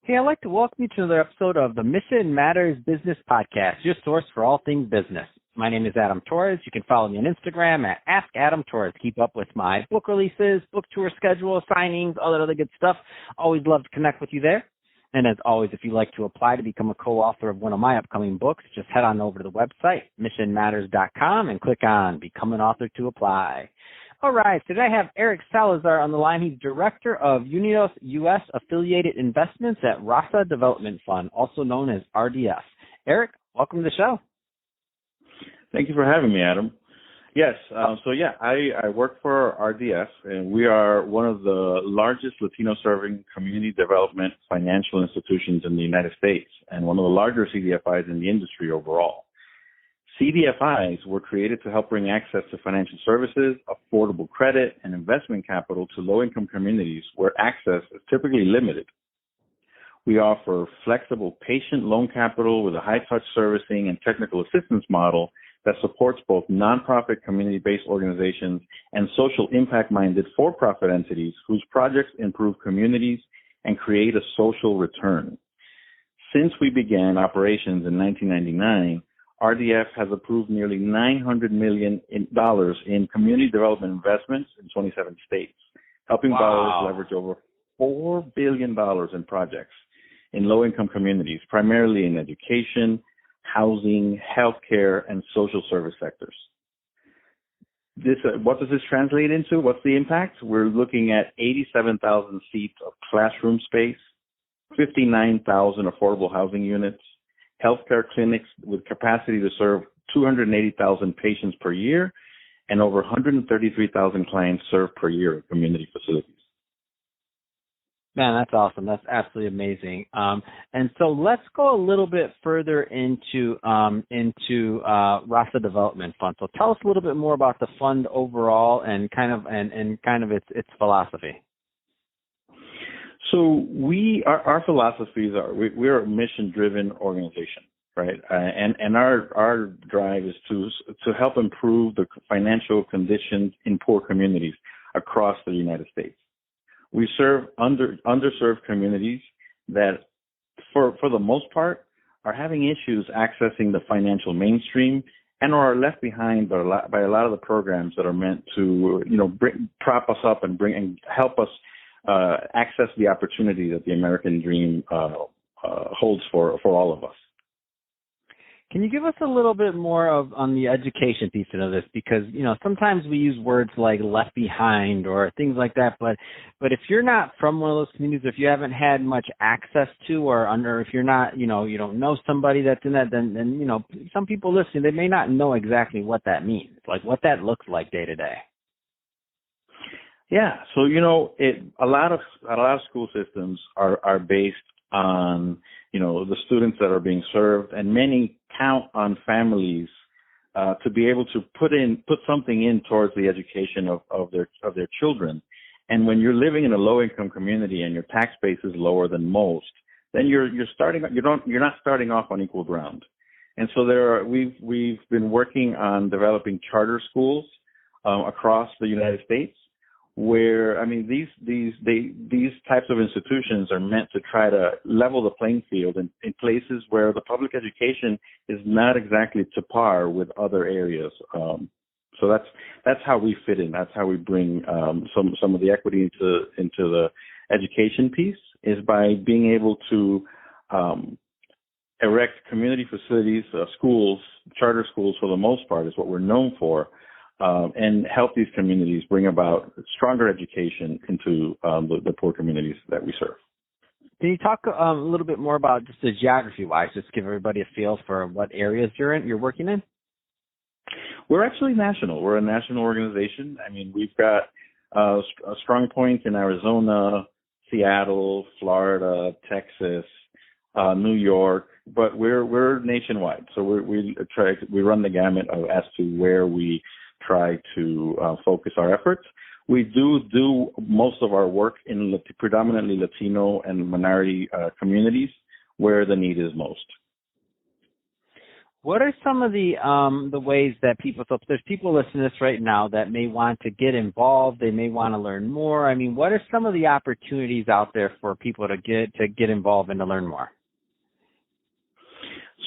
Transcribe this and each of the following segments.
Hey, I'd like to welcome you to another episode of the Mission Matters Business Podcast, your source for all things business. My name is Adam Torres. You can follow me on Instagram at AskAdamTorres. Keep up with my book releases, book tour schedule, signings, all that other good stuff. Always love to connect with you there. And as always, if you'd like to apply to become a co-author of one of my upcoming books, just head on over to the website, missionmatters.com, and click on Become an Author to apply. All right, today I have Eric Salazar on the line. He's Director of Unidos U.S. Affiliated Investments at Rasa Development Fund, also known as RDF. Eric, welcome to the show. Thank you for having me, Adam. Yes, I work for RDF, and we are one of the largest Latino-serving community development financial institutions in the United States and one of the larger CDFIs in the industry overall. CDFIs were created to help bring access to financial services, affordable credit, and investment capital to low-income communities where access is typically limited. We offer flexible patient loan capital with a high-touch servicing and technical assistance model that supports both nonprofit community-based organizations and social impact-minded for-profit entities whose projects improve communities and create a social return. Since we began operations in 1999, RDF has approved nearly $900 million in community development investments in 27 states, helping borrowers leverage over $4 billion in projects in low-income communities, primarily in education, housing, healthcare, and social service sectors. What does this translate into? What's the impact? We're looking at 87,000 seats of classroom space, 59,000 affordable housing units, healthcare clinics with capacity to serve 280,000 patients per year, and over 133,000 clients served per year at community facilities. Man, that's awesome. That's absolutely amazing. And so let's go a little bit further into Rasa Development Fund. So tell us a little bit more about the fund overall and kind of its philosophy. So our philosophies are we're a mission-driven organization, right? And our drive is to help improve the financial conditions in poor communities across the United States. We serve underserved communities that, for the most part, are having issues accessing the financial mainstream and are left behind by a lot of the programs that are meant to prop us up and help us access the opportunity that the American dream holds for all of us. Can you give us a little bit more on the education piece of this? Because, sometimes we use words like left behind or things like that, but if you're not from one of those communities, if you haven't had much access to or if you're not, you don't know somebody that's in that, then some people listening, they may not know exactly what that means, like what that looks like day to day. Yeah, so a lot of school systems are based on the students that are being served, and many count on families to be able to put something in towards the education of their children. And when you're living in a low income community and your tax base is lower than most, then you're not starting off on equal ground. And so we've been working on developing charter schools across the United States, where these types of institutions are meant to try to level the playing field in places where the public education is not exactly to par with other areas. So that's how we fit in. That's how we bring some of the equity into the education piece, is by being able to erect community facilities, schools, charter schools for the most part is what we're known for. And help these communities bring about stronger education into the poor communities that we serve. Can you talk a little bit more about just the geography-wise, just give everybody a feel for what areas you're working in? We're actually national. We're a national organization. We've got a strong point in Arizona, Seattle, Florida, Texas, New York, but we're nationwide. So we run the gamut as to where we try to focus our efforts. We do most of our work in predominantly Latino and minority communities where the need is most. What are some of the ways that people, so if there's people listening to this right now that may want to get involved, they may want to learn more. I mean, what are some of the opportunities out there for people to get involved and to learn more?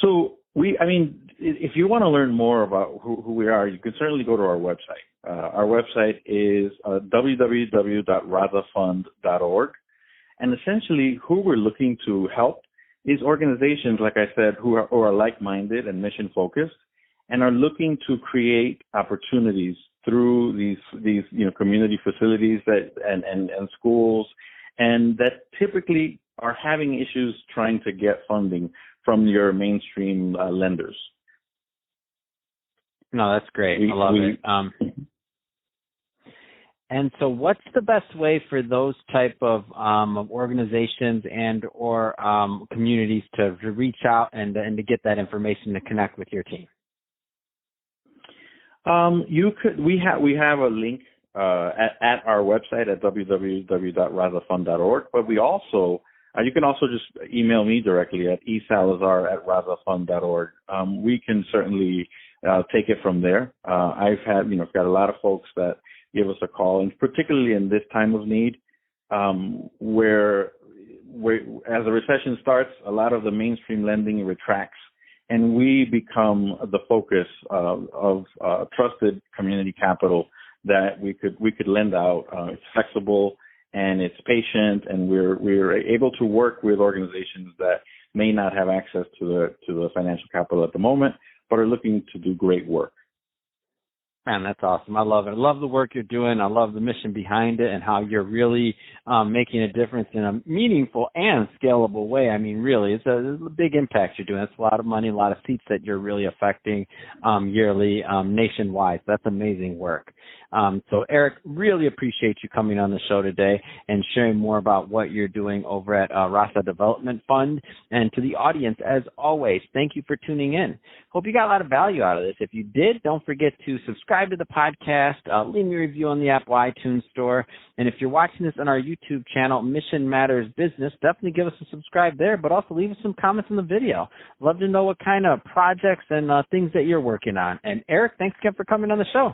So if you want to learn more about who we are, you can certainly go to our website. Our website is www.razafund.org. And essentially who we're looking to help is organizations, like I said, who are like-minded and mission-focused and are looking to create opportunities through these community facilities and schools, and that typically are having issues trying to get funding from your mainstream lenders. No, that's great. I love it. And so what's the best way for those type of organizations and or communities to reach out and to get that information to connect with your team? We have a link at our website at www.razafund.org, but we also you can also just email me directly at esalazar@razafund.org. We can certainly take it from there. I've got a lot of folks that give us a call, and particularly in this time of need, where as the recession starts, a lot of the mainstream lending retracts, and we become the focus of trusted community capital that we could lend out. It's flexible and it's patient, and we're able to work with organizations that may not have access to the financial capital at the moment, but are looking to do great work. Man, that's awesome. I love it. I love the work you're doing. I love the mission behind it and how you're really making a difference in a meaningful and scalable way. I mean, really, it's a big impact you're doing. It's a lot of money, a lot of seats that you're really affecting yearly nationwide. That's amazing work. So, Eric, really appreciate you coming on the show today and sharing more about what you're doing over at Rasa Development Fund. And to the audience, as always, thank you for tuning in. Hope you got a lot of value out of this. If you did, don't forget to subscribe to the podcast, leave me a review on the Apple iTunes Store. And if you're watching this on our YouTube channel, Mission Matters Business, definitely give us a subscribe there, but also leave us some comments on the video. Love to know what kind of projects and things that you're working on. And Eric, thanks again for coming on the show.